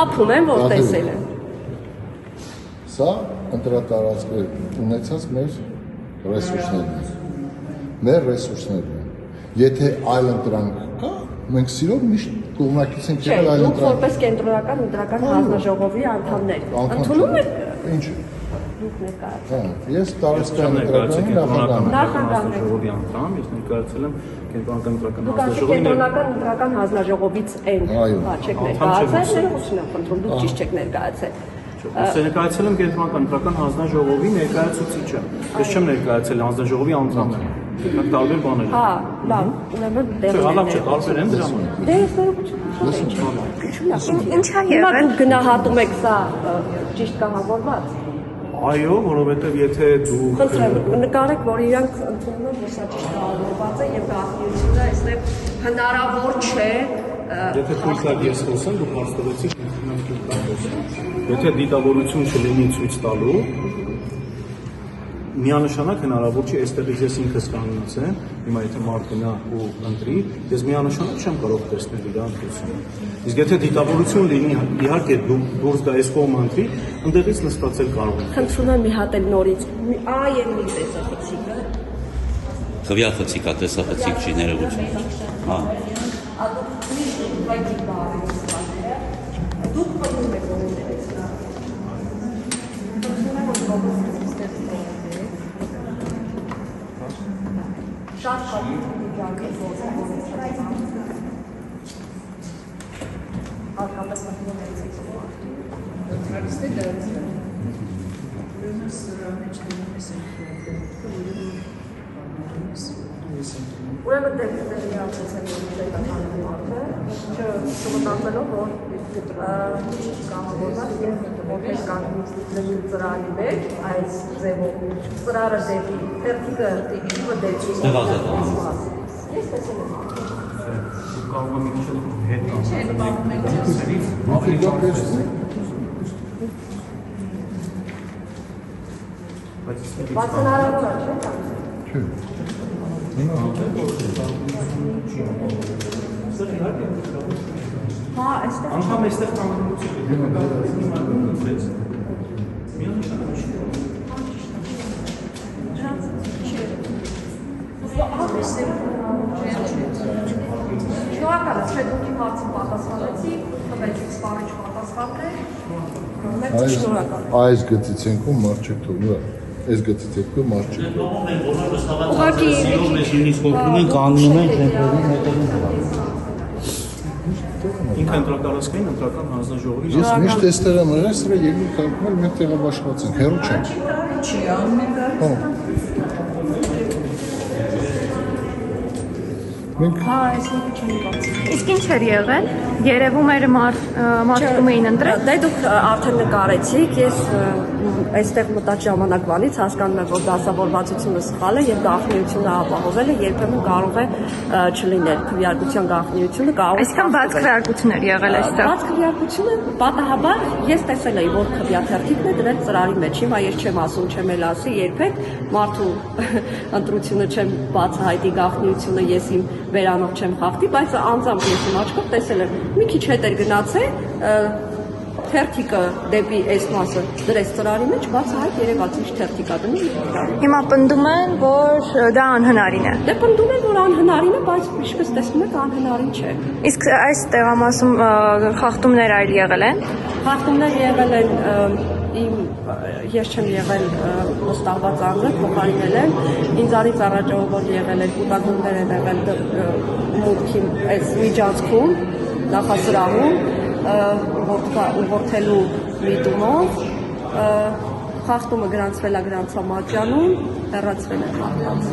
Խափում են, որ տեսել են։ Սա ընտրատարածքը ունեցած մեր ռեսուրսներն են։ Մեր ռեսուրսներն են։ Եթե այլ ընտրանք կա, մենք սիրով միշտ կողմնակից ենք եղել այլ ընտրանք։ Դուք որպես կենտրոնական ընտրական հանձնաժողովի անդամներ ընդունում եք։ Ինչ։ Դուք ներկայացել։ Ես տարածքային ընտրականի հանձնաժողովի անդամ, ես ներկայացել եմ կենտրոնական ընտրական հանձնաժողովի։ Դուք կենտրոնական ընտրական հանձնաժողովից են, չեք ներկայացել, ներողություն եմ խնդրում, դուք ճիշտ չեք ներկայացել։ Ես ներկայացել եմ կենտրոնական ընտրական հանձնաժողովի ներկայացուցիչը։ Ես չեմ ներկայացել հանձնաժողովի անդամը։ Դրանք տարբեր բաներ են։ Հա, լավ, ուրեմն դեռ հալապ չէ, տարբեր են դրա համար։ Դե ես ներողություն։ Ինչ ա եղել։ Դուք գնահատում եք սա ճիշտ կահավորված։ Այո, որովհետև եթե դու խնդրեմ, նկարեք, որ իրանք ընդունում են, որ սա ճիշտ կահավորված է եւ գաղտնիությունը այստեղ հնարավոր չէ։ Եթե ցույց տալ ես խոսեմ, դու հարց տվեցիք, եթե դիտավորություն չլինի ցույց տալու, միանշանակ հնարավոր չի այստեղից ես ինքս կանգնացեմ, հիմա եթե մարդ գնա ու ընտրի, ես միանշանակ չեմ կարող տեսնել իր ընտրությունը։ Իսկ եթե դիտավորություն լինի, իհարկե դու դուրս գա այս կողմ ընտրի, ընդդեղից նստածել կարող ես։ Խնդրում եմ մի հատ էլ նորից, եւ մի տեսախցիկը։ Խվյախցիկ, տեսախցիկ չի ներողություն։ Հա։ Դուք պատմում եք օրենքներից նա։ Շատ հատուկ է հատկապես մտնողներից ուրեմն դեպքերի ացեցեն պետական մարդը, չմտածելով, որ կամավորված և որպես կանգնիստի ծրարի մեջ այս ձևով ծրարը դեպի թերթիկը տիպը դեպի ես տեսել եմ կարող եմ ինչ հետ բայց հնարավոր է, չէ՞։ Հա, այստեղ անգամ այստեղ կանգնություն շնորհակալ եմ, չէ՞ դուք իմ հարցին պատասխանեցիք, տվեցիք սպառիչ պատասխաններ, մեծ շնորհակալ եմ։ Այս գծից ենք ու մարդ չեք թողնում, այս գծից եք ու մարդ չեք թողնում։ Ուղղակի կանգնում ենք նետերին ինքը ընտրատարածքային ընտրական հանձնաժողովի Ես միշտ էստեղ եմ եղել, սրա երկու կարգում էլ մենք տեղաբաշխված ենք, հեռու չենք։ Չի անում ենք Հա, այս մեկը չեմ բացի։ Իսկ ինչ էր եղել։ Երևում էր մարդում էին ընտրել։ Դե դուք արդեն նկարեցիք, ես այստեղ մտած ժամանակվանից հասկանում եմ, որ դասավորվածությունը սխալ է եւ գաղտնիությունը ապահովելը երբեմն կարող է չլինել։ Քվեարկության գաղտնիությունը կարող է։ Այսքան բաց քվեարկություն էր եղել այստեղ։ Բաց քվեարկությունը պատահաբար ես տեսել էի, որ քվեաթերթիկն է դրել ծրարի մեջ։ Հիմա ես չեմ ասում, չեմ էլ ասի երբեք մարդու ընտրությունը չեմ բացահայտի գաղտնիությունը ես իմ վերանով չեմ խախտի, բայց անձամբ ես իմ աչքով տեսել եմ։ Մի քիչ հետ էր գնացել, թերթիկը դեպի այս մասը դրեց ծրարի մեջ, բացահայտ երևաց ինչ թերթիկ ա դնում։ Հիմա պնդում են, որ դա անհնարին է։ Դե պնդում են, որ անհնարին է, բայց ինչպես տեսնում եք, անհնարին չէ։ Իսկ այս տեղամասում խախտումներ այլ եղել են։ Խախտումներ եղել են ես չեմ եղել վստահված անձը, փոխարինել եմ, ինձ արից առաջով եղել են կուտակումներ են եղել մուտքի այս միջանցքում, նախասրահում, ուղղորդելու միտումով, խախտումը գրանցվել է գրանցամատյանում, հեռացվել է խախտած։